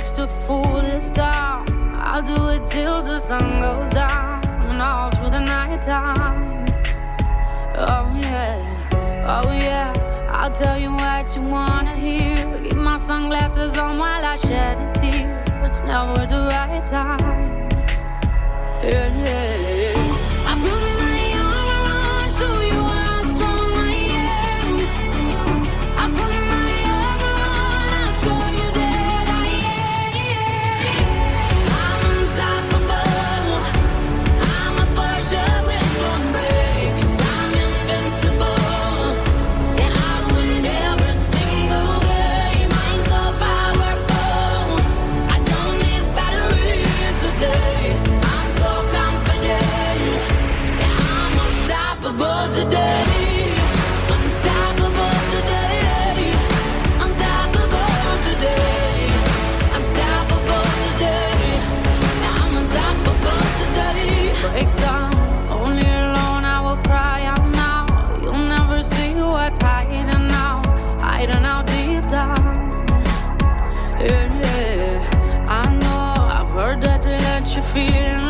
takes to fool this town. I'll do it till the sun goes down and all through the night time. Oh yeah, I'll tell you what you wanna hear. Keep my sunglasses on while I shed a tear. It's never the right time. Yeah. I put my arm around, show you how strong I am. I put my arm around, I'll show you that I am. I'm unstoppable. I'm a Porsche with no brakes. I'm invincible. Yeah, I win every single game. I'm so powerful. I don't need batteries today. I'm so confident. Yeah, I'm unstoppable today. Unstoppable today. Unstoppable today. Unstoppable today. Yeah, I'm unstoppable today. Break down, only alone I will cry out now. You'll never see what's hiding out deep down. Yeah, I know I've heard that they let you feel